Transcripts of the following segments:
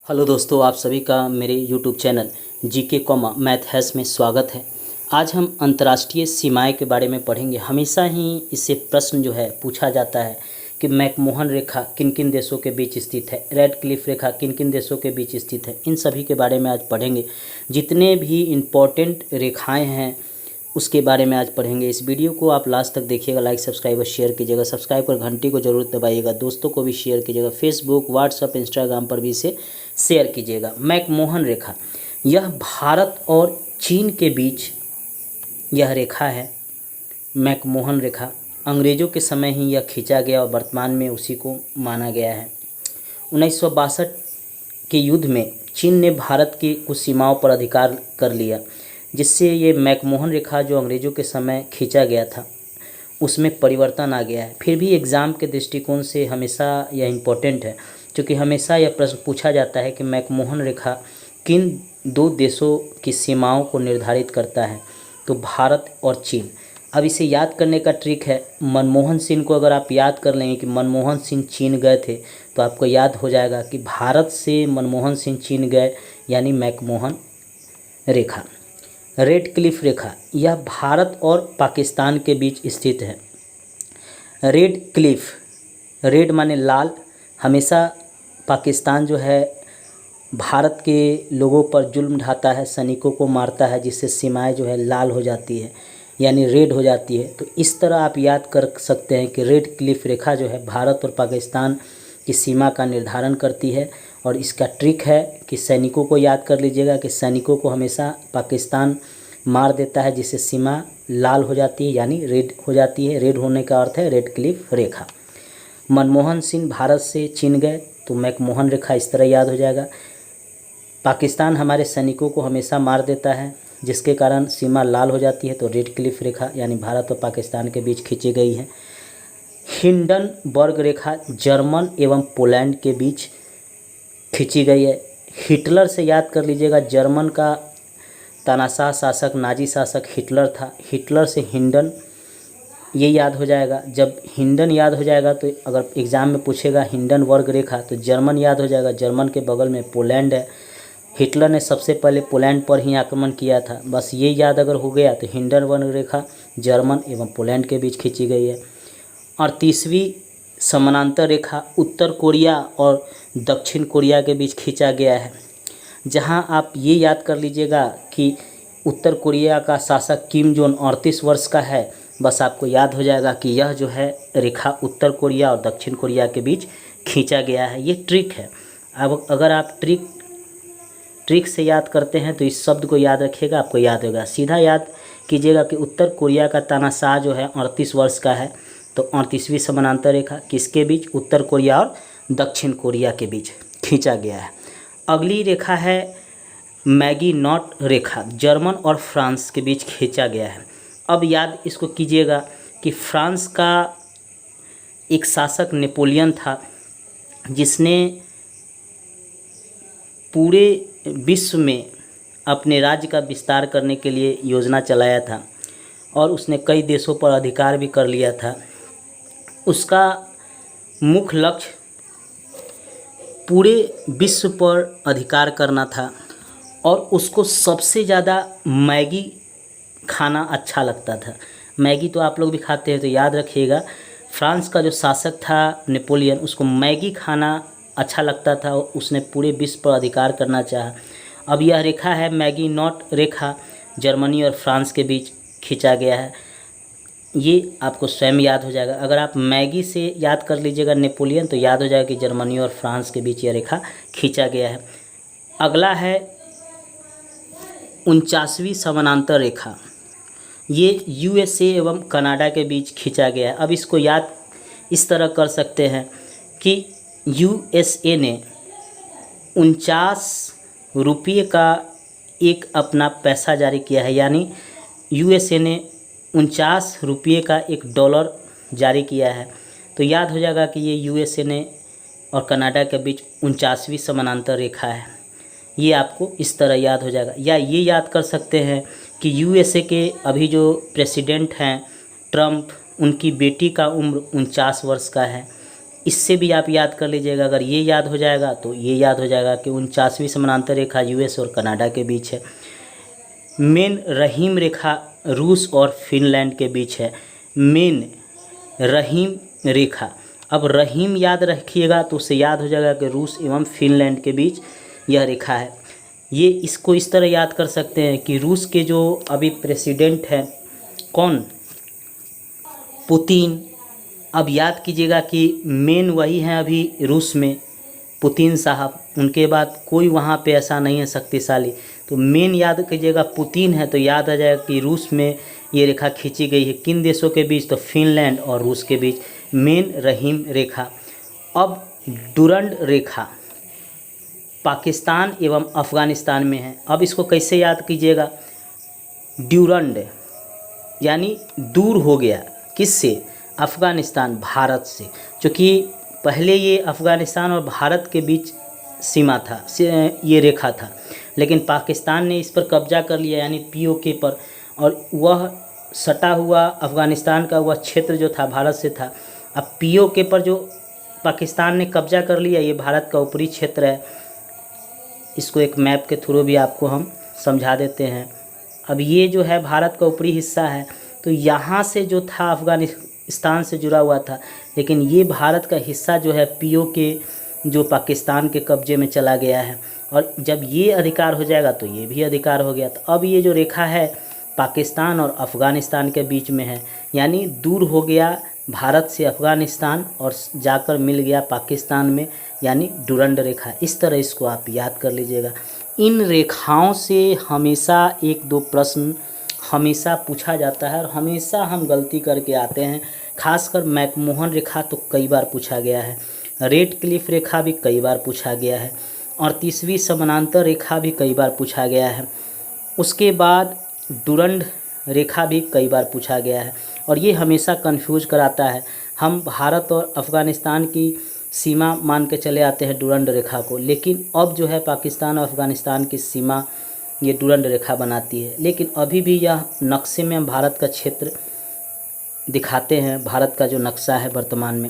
Hello दोस्तों, आप सभी का मेरे YouTube channel GK comma math हैस में स्वागत है। आज हम अंतर्राष्ट्रीय सीमाएं के बारे में पढ़ेंगे। हमेशा ही इससे प्रश्न जो है पूछा जाता है कि मैकमोहन रेखा किन किन देशों के बीच स्थित है, रेड क्लिफ रेखा किन किन देशों के बीच स्थित है। इन सभी के बारे में आज पढ़ेंगे। जितने भी इम्पोर्टेंट रेखाएँ हैं उसके बारे में आज पढ़ेंगे। इस वीडियो को आप लास्ट तक देखिएगा, लाइक सब्सक्राइब और शेयर कीजिएगा। सब्सक्राइब कर घंटी को जरूर दबाइएगा, दोस्तों को भी शेयर कीजिएगा, फेसबुक व्हाट्सएप इंस्टाग्राम पर भी इसे शेयर कीजिएगा। मैकमोहन रेखा, यह भारत और चीन के बीच यह रेखा है। मैकमोहन रेखा अंग्रेज़ों के समय ही यह खींचा गया और वर्तमान में उसी को माना गया है। 1962 के युद्ध में चीन ने भारत की कुछ सीमाओं पर अधिकार कर लिया, जिससे ये मैकमोहन रेखा जो अंग्रेज़ों के समय खींचा गया था उसमें परिवर्तन आ गया है। फिर भी एग्ज़ाम के दृष्टिकोण से हमेशा यह इम्पोर्टेंट है, क्योंकि हमेशा यह प्रश्न पूछा जाता है कि मैकमोहन रेखा किन दो देशों की सीमाओं को निर्धारित करता है, तो भारत और चीन। अब इसे याद करने का ट्रिक है, मनमोहन सिंह को अगर आप याद कर लेंगे कि मनमोहन सिंह चीन गए थे, तो आपको याद हो जाएगा कि भारत से मनमोहन सिंह चीन गए, यानी मैकमोहन रेखा। रेड क्लिफ रेखा, यह भारत और पाकिस्तान के बीच स्थित है। रेड क्लिफ, रेड माने लाल, हमेशा पाकिस्तान जो है भारत के लोगों पर जुल्म ढाता है, सैनिकों को मारता है, जिससे सीमाएं जो है लाल हो जाती है, यानी रेड हो जाती है। तो इस तरह आप याद कर सकते हैं कि रेड क्लिफ रेखा जो है भारत और पाकिस्तान की सीमा का निर्धारण करती है। और इसका ट्रिक है कि सैनिकों को याद कर लीजिएगा कि सैनिकों को हमेशा पाकिस्तान मार देता है, जिससे सीमा लाल हो जाती है, यानी रेड हो जाती है। रेड होने का अर्थ है रेड क्लिफ रेखा। मनमोहन सिंह भारत से चीन गए, तो मैकमोहन रेखा इस तरह याद हो जाएगा। पाकिस्तान हमारे सैनिकों को हमेशा मार देता है, जिसके कारण सीमा लाल हो जाती है, तो रेड क्लिफ रेखा यानी भारत और पाकिस्तान के बीच खींची गई है। हिंडनबर्ग रेखा जर्मन एवं पोलैंड के बीच खींची गई है। हिटलर से याद कर लीजिएगा, जर्मन का तानाशाह शासक, नाजी शासक हिटलर था। हिटलर से हिंडन ये याद हो जाएगा। जब हिंडन याद हो जाएगा तो अगर एग्ज़ाम में पूछेगा हिंडनबर्ग रेखा, तो जर्मन याद हो जाएगा। जर्मन के बगल में पोलैंड है। हिटलर ने सबसे पहले पोलैंड पर ही आक्रमण किया था। बस ये याद अगर हो गया तो हिंडनबर्ग रेखा जर्मन एवं पोलैंड के बीच खींची गई है। और 30वीं समानांतर रेखा उत्तर कोरिया और दक्षिण कोरिया के बीच खींचा गया है। जहां आप ये याद कर लीजिएगा कि उत्तर कोरिया का शासक किम जोंग 38 वर्ष का है। बस आपको याद हो जाएगा कि यह जो है रेखा उत्तर कोरिया और दक्षिण कोरिया के बीच खींचा गया है। ये ट्रिक है। अब अगर आप ट्रिक से याद करते हैं तो इस शब्द को याद रखिएगा, आपको याद होगा। सीधा याद कीजिएगा कि उत्तर कोरिया का तानाशाह जो है 38 वर्ष का है, तो 38वीं समानांतर रेखा किसके बीच? उत्तर कोरिया और दक्षिण कोरिया के बीच खींचा गया है। अगली रेखा है मैगिनॉट रेखा, जर्मन और फ्रांस के बीच खींचा गया है। अब याद इसको कीजिएगा कि फ्रांस का एक शासक नेपोलियन था, जिसने पूरे विश्व में अपने राज्य का विस्तार करने के लिए योजना चलाया था और उसने कई देशों पर अधिकार भी कर लिया था। उसका मुख्य लक्ष्य पूरे विश्व पर अधिकार करना था और उसको सबसे ज़्यादा मैगी खाना अच्छा लगता था। मैगी तो आप लोग भी खाते हैं, तो याद रखिएगा फ्रांस का जो शासक था नेपोलियन, उसको मैगी खाना अच्छा लगता था और उसने पूरे विश्व पर अधिकार करना चाहा। अब यह रेखा है मैगिनॉट रेखा, जर्मनी और फ्रांस के बीच खींचा गया है। ये आपको स्वयं याद हो जाएगा। अगर आप मैगी से याद कर लीजिएगा नेपोलियन, तो याद हो जाएगा कि जर्मनी और फ्रांस के बीच यह रेखा खींचा गया है। अगला है 49वीं समानांतर रेखा, ये यूएसए एवं कनाडा के बीच खींचा गया है। अब इसको याद इस तरह कर सकते हैं कि यूएसए ने 49 रुपये का एक अपना पैसा जारी किया है, यानी यूएसए ने 49 रुपये का एक डॉलर जारी किया है। तो याद हो जाएगा कि ये यूएसए ने और कनाडा के बीच 49वीं समानांतर रेखा है। ये आपको इस तरह याद हो जाएगा। या ये याद कर सकते हैं कि यूएसए के अभी जो प्रेसिडेंट हैं ट्रम्प, उनकी बेटी का उम्र 49 वर्ष का है। इससे भी आप याद कर लीजिएगा। अगर ये याद हो जाएगा तो ये याद हो जाएगा कि 49वीं समानांतर रेखा यूएस और कनाडा के बीच है। मेन रहीम रेखा रूस और फिनलैंड के बीच है। मेन रहीम रेखा, अब रहीम याद रखिएगा तो उससे याद हो जाएगा कि रूस एवं फिनलैंड के बीच यह रेखा है। ये इसको इस तरह याद कर सकते हैं कि रूस के जो अभी प्रेसिडेंट हैं, कौन, पुतिन। अब याद कीजिएगा कि मेन वही हैं अभी रूस में, पुतिन साहब। उनके बाद कोई वहाँ पे ऐसा नहीं है शक्तिशाली। तो मेन याद कीजिएगा पुतिन है, तो याद आ जाएगा कि रूस में ये रेखा खींची गई है। किन देशों के बीच? तो फिनलैंड और रूस के बीच मेन रहीम रेखा। अब डुरंड रेखा पाकिस्तान एवं अफ़गानिस्तान में है। अब इसको कैसे याद कीजिएगा? ड्यूरंड यानी दूर हो गया, किससे? अफ़गानिस्तान, भारत से। क्योंकि पहले ये अफ़गानिस्तान और भारत के बीच सीमा था, ये रेखा था, लेकिन पाकिस्तान ने इस पर कब्जा कर लिया यानी पीओके पर, और वह सटा हुआ अफ़गानिस्तान का वह क्षेत्र जो था भारत से था। अब पीओके पर जो पाकिस्तान ने कब्जा कर लिया, ये भारत का ऊपरी क्षेत्र है। इसको एक मैप के थ्रू भी आपको हम समझा देते हैं। अब ये जो है भारत का ऊपरी हिस्सा है, तो यहाँ से जो था अफ़गानिस्तान से जुड़ा हुआ था, लेकिन ये भारत का हिस्सा जो है पीओके जो पाकिस्तान के कब्जे में चला गया है। और जब ये अधिकार हो जाएगा तो ये भी अधिकार हो गया। तो अब ये जो रेखा है पाकिस्तान और अफ़गानिस्तान के बीच में है, यानी दूर हो गया भारत से अफ़गानिस्तान और जाकर मिल गया पाकिस्तान में, यानी डुरंड रेखा। इस तरह इसको आप याद कर लीजिएगा। इन रेखाओं से हमेशा एक दो प्रश्न हमेशा पूछा जाता है और हमेशा हम गलती करके आते हैं। खासकर मैकमोहन रेखा तो कई बार पूछा गया है, रेड क्लिफ रेखा भी कई बार पूछा गया है, और 30वीं समानांतर रेखा भी कई बार पूछा गया है। उसके बाद डुरंड रेखा भी कई बार पूछा गया है, और ये हमेशा कंफ्यूज कराता है। हम भारत और अफ़गानिस्तान की सीमा मान के चले आते हैं डुरंड रेखा को, लेकिन अब जो है पाकिस्तान और अफ़गानिस्तान की सीमा ये डुरंड रेखा बनाती है। लेकिन अभी भी यह नक्शे में हम भारत का क्षेत्र दिखाते हैं, भारत का जो नक्शा है वर्तमान में।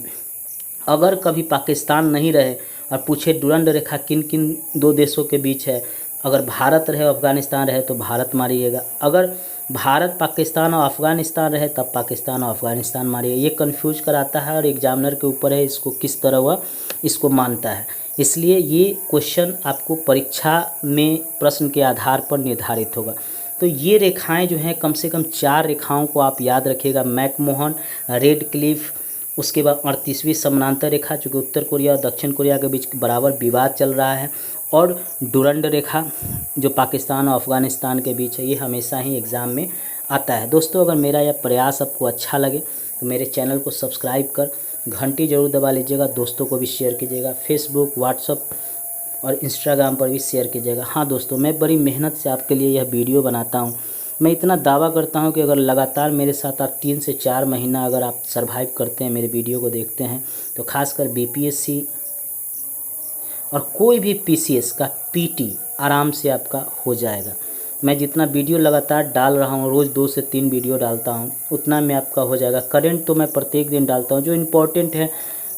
अगर कभी पाकिस्तान नहीं रहे और पूछे डुरंड रेखा किन किन दो देशों के बीच है, अगर भारत रहे और अफ़गानिस्तान रहे तो भारत मारिएगा, अगर भारत पाकिस्तान और अफ़गानिस्तान रहे तब पाकिस्तान और अफ़गानिस्तान मारिएगा। ये कंफ्यूज कराता है और एग्जामिनर के ऊपर है इसको किस तरह वह इसको मानता है। इसलिए ये क्वेश्चन आपको परीक्षा में प्रश्न के आधार पर निर्धारित होगा। तो ये रेखाएं जो हैं, कम से कम 4 रेखाओं को आप याद रखिएगा। मैकमोहन, रेड क्लिफ, उसके बाद 38वीं समानांतर रेखा, चूँकि उत्तर कोरिया और दक्षिण कोरिया के बीच बराबर विवाद चल रहा है, और डुरंड रेखा जो पाकिस्तान और अफ़गानिस्तान के बीच है। ये हमेशा ही एग्ज़ाम में आता है। दोस्तों, अगर मेरा यह प्रयास आपको अच्छा लगे तो मेरे चैनल को सब्सक्राइब कर घंटी ज़रूर दबा लीजिएगा। दोस्तों को भी शेयर कीजिएगा, फेसबुक, व्हाट्सअप और इंस्टाग्राम पर भी शेयर कीजिएगा। हाँ दोस्तों, मैं बड़ी मेहनत से आपके लिए यह वीडियो बनाता हूँ। मैं इतना दावा करता हूँ कि अगर लगातार मेरे साथ आप 3 से 4 महीना अगर आप सरवाइव करते हैं, मेरे वीडियो को देखते हैं, तो खासकर बीपीएससी और कोई भी पीसीएस का पीटी आराम से आपका हो जाएगा। मैं जितना वीडियो लगातार डाल रहा हूँ, रोज़ 2 से 3 वीडियो डालता हूँ, उतना में आपका हो जाएगा। करंट तो मैं प्रत्येक दिन डालता हूँ, जो इम्पोर्टेंट है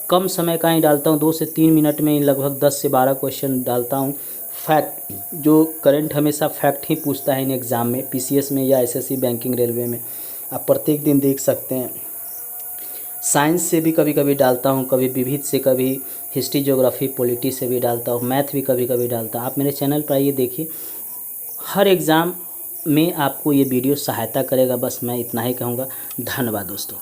कम समय का ही डालता हूँ। 2 से 3 मिनट में लगभग 10 से 12 क्वेश्चन डालता हूँ। फैक्ट, जो करंट हमेशा फैक्ट ही पूछता है इन एग्ज़ाम में, पीसीएस में या एसएससी, बैंकिंग, रेलवे में, आप प्रत्येक दिन देख सकते हैं। साइंस से भी कभी कभी डालता हूँ, कभी विविध से, कभी हिस्ट्री, ज्योग्राफी, पॉलिटी से भी डालता हूँ, मैथ भी कभी कभी डालता हूँ। आप मेरे चैनल पर आइए, देखिए, हर एग्ज़ाम में आपको ये वीडियो सहायता करेगा। बस मैं इतना ही कहूँगा। धन्यवाद दोस्तों।